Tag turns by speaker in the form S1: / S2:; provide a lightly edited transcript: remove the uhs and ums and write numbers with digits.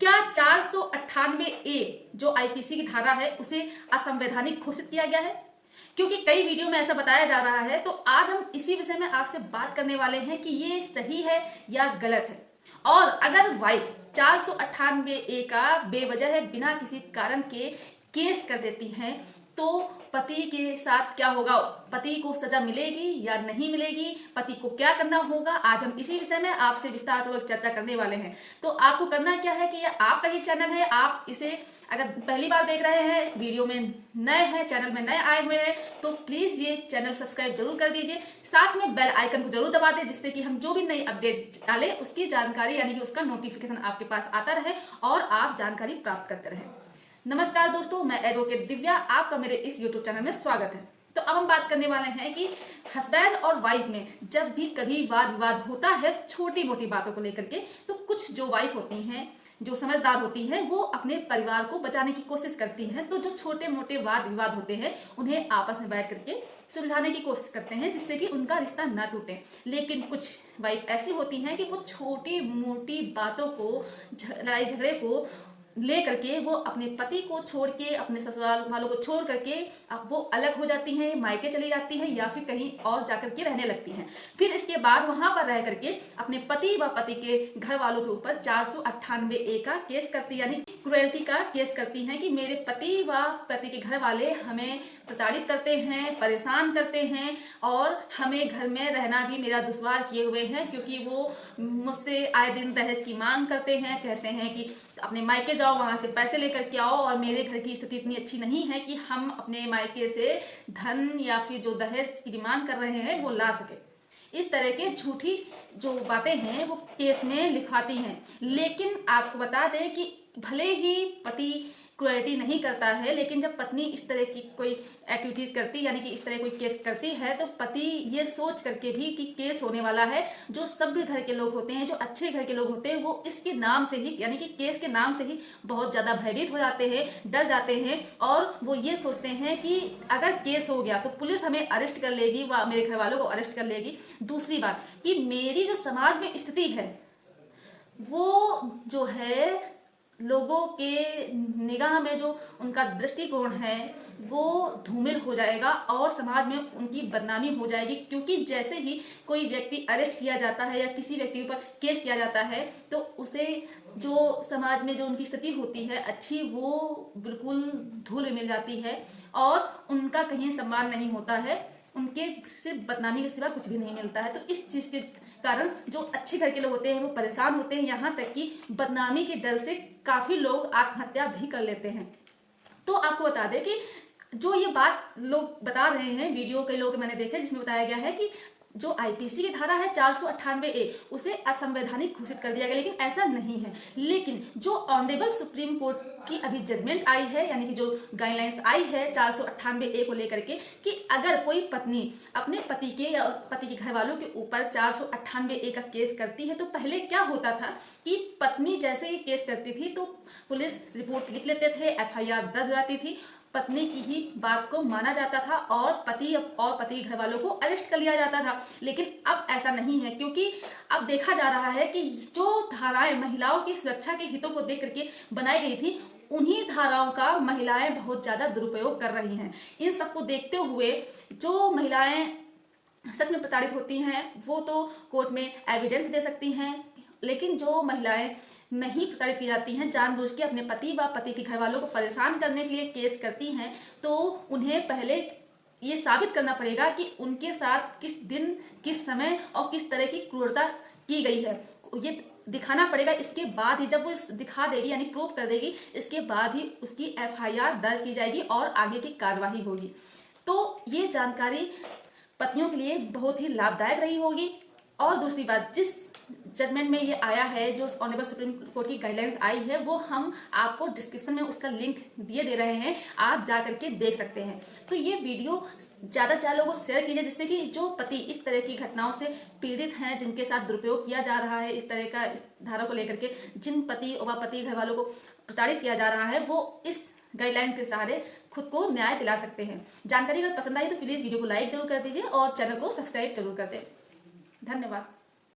S1: क्या 498A जो IPC की धारा है उसे असंवैधानिक घोषित किया गया है? क्योंकि कई वीडियो में ऐसा बताया जा रहा है, तो आज हम इसी विषय में आपसे बात करने वाले हैं कि ये सही है या गलत है। और अगर वाइफ 498A का बेवजह बिना किसी कारण के केस कर देती हैं तो पति के साथ क्या होगा? पति को सजा मिलेगी या नहीं मिलेगी? पति को क्या करना होगा? आज हम इसी विषय में आपसे विस्तारपूर्वक चर्चा करने वाले हैं। तो आपको करना क्या है कि यह आपका ही चैनल है, आप इसे अगर पहली बार देख रहे हैं, वीडियो में नए हैं, चैनल में नए आए हुए हैं, तो प्लीज ये चैनल सब्सक्राइब जरूर कर दीजिए। साथ में बेल आइकन को जरूर दबा दें, जिससे कि हम जो भी नई अपडेट डालें उसकी जानकारी यानी कि उसका नोटिफिकेशन आपके पास आता रहे और आप जानकारी प्राप्त करते रहें। नमस्कार दोस्तों, मैं एडवोकेट दिव्या, आपका मेरे इस यूट्यूब चैनल में स्वागत है। तो अब हम बात करने वाले हैं कि हस्बैंड और वाइफ में जब भी कभी वाद विवाद होता है छोटी मोटी बातों को लेकर के, तो कुछ जो वाइफ होती हैं, जो समझदार होती हैं, वो अपने परिवार को बचाने की कोशिश करती हैं। तो जो छोटे मोटे वाद विवाद होते हैं उन्हें आपस में बैठ करके सुलझाने की कोशिश करते हैं, जिससे कि उनका रिश्ता ना टूटे। लेकिन कुछ वाइफ ऐसी होती हैं कि वो छोटी मोटी बातों को, लड़ाई झगड़े को ले करके वो अपने पति को छोड़ के, अपने ससुराल वालों को छोड़ करके अब वो अलग हो जाती हैं, मायके चली जाती हैं या फिर कहीं और जाकर के रहने लगती हैं। फिर इसके बाद वहां पर रह करके अपने पति व पति के घर वालों के ऊपर 498A का केस करती, यानी क्रुएल्टी का केस करती हैं कि मेरे पति व पति के घर वाले हमें प्रताड़ित करते हैं, परेशान करते हैं और हमें घर में रहना भी मेरा दुश्वार किए हुए हैं, क्योंकि वो मुझसे आए दिन दहेज की मांग करते हैं। कहते हैं कि अपने मायके जाओ, वहां से पैसे लेकर के आओ, और मेरे घर की स्थिति इतनी अच्छी नहीं है कि हम अपने मायके से धन या फिर जो दहेज की डिमांड कर रहे हैं वो ला सके। इस तरह के झूठी जो बातें हैं वो केस में लिखवाती हैं। लेकिन आपको बता दें कि भले ही पति क्रुएल्टी नहीं करता है, लेकिन जब पत्नी इस तरह की कोई एक्टिविटी करती, यानी कि इस तरह कोई केस करती है, तो पति ये सोच करके भी कि केस होने वाला है, जो सभ्य घर के लोग होते हैं, जो अच्छे घर के लोग होते हैं, वो इसके नाम से ही, यानी कि केस के नाम से ही बहुत ज़्यादा भयभीत हो जाते हैं, डर जाते हैं, और वो ये सोचते हैं कि अगर केस हो गया तो पुलिस हमें अरेस्ट कर लेगी व मेरे घर वालों को अरेस्ट कर लेगी। दूसरी बात कि मेरी जो समाज में स्थिति है वो जो है लोगों के निगाह में, जो उनका दृष्टिकोण है वो धूमिल हो जाएगा और समाज में उनकी बदनामी हो जाएगी। क्योंकि जैसे ही कोई व्यक्ति अरेस्ट किया जाता है या किसी व्यक्ति पर केस किया जाता है तो उसे जो समाज में जो उनकी स्थिति होती है अच्छी, वो बिल्कुल धूल मिल जाती है और उनका कहीं सम्मान नहीं होता है, उनके सिर्फ बदनामी के सिवा कुछ भी नहीं मिलता है। तो इस चीज़ के कारण जो अच्छे घर के लोग होते हैं वो परेशान होते हैं, यहाँ तक कि बदनामी के डर से काफ़ी लोग आत्महत्या भी कर लेते हैं। तो आपको बता दें कि जो ये बात लोग बता रहे हैं, वीडियो कई लोग मैंने देखे जिसमें बताया गया है कि जो आईपीसी की धारा है 498A उसे असंवैधानिक घोषित कर दिया गया, लेकिन ऐसा नहीं है। लेकिन जो ऑनरेबल सुप्रीम कोर्ट की अभी जजमेंट आई है, यानी कि जो गाइडलाइंस आई है 498A को लेकर के, कि अगर कोई पत्नी अपने पति के या पति के घर वालों के ऊपर 498A का केस करती है, तो पहले क्या होता था कि पत्नी जैसे ही केस करती थी तो पुलिस रिपोर्ट लिख लेते थे, FIR दर्ज हो जाती थी, पत्नी की ही बात को माना जाता था और पति के घर वालों को अरेस्ट कर लिया जाता था। लेकिन अब ऐसा नहीं है, क्योंकि अब देखा जा रहा है कि जो धाराएं महिलाओं की सुरक्षा के हितों को देख करके बनाई गई थी, उन्हीं धाराओं का महिलाएं बहुत ज़्यादा दुरुपयोग कर रही हैं। इन सबको देखते हुए जो महिलाएं सच में प्रताड़ित होती हैं वो तो कोर्ट में एविडेंस दे सकती हैं, लेकिन जो महिलाएं नहीं प्रताड़ित की जाती हैं, जानबूझ के अपने पति व पति के घर वालों को परेशान करने के लिए केस करती हैं, तो उन्हें पहले ये साबित करना पड़ेगा कि उनके साथ किस दिन, किस समय और किस तरह की क्रूरता की गई है। ये दिखाना पड़ेगा। इसके बाद ही जब वो दिखा देगी, यानी प्रूव कर देगी, इसके बाद ही उसकी FIR दर्ज की जाएगी और आगे की कार्रवाई होगी। तो ये जानकारी पतियों के लिए बहुत ही लाभदायक रही होगी। और दूसरी बात, जिस जजमेंट में ये आया है, जो ऑनरेबल सुप्रीम कोर्ट की गाइडलाइंस आई है, वो हम आपको डिस्क्रिप्शन में उसका लिंक दिए दे रहे हैं, आप जा करके देख सकते हैं। तो ये वीडियो ज़्यादा से लोगों को शेयर कीजिए, जिससे कि जो पति इस तरह की घटनाओं से पीड़ित हैं, जिनके साथ दुरुपयोग किया जा रहा है इस तरह का, इस धारा को लेकर के, जिन पति व पति घर वालों को प्रताड़ित किया जा रहा है, वो इस गाइडलाइन के सहारे खुद को न्याय दिला सकते हैं। जानकारी अगर पसंद आई तो प्लीज़ वीडियो को लाइक जरूर कर दीजिए और चैनल को सब्सक्राइब जरूर कर दें। धन्यवाद।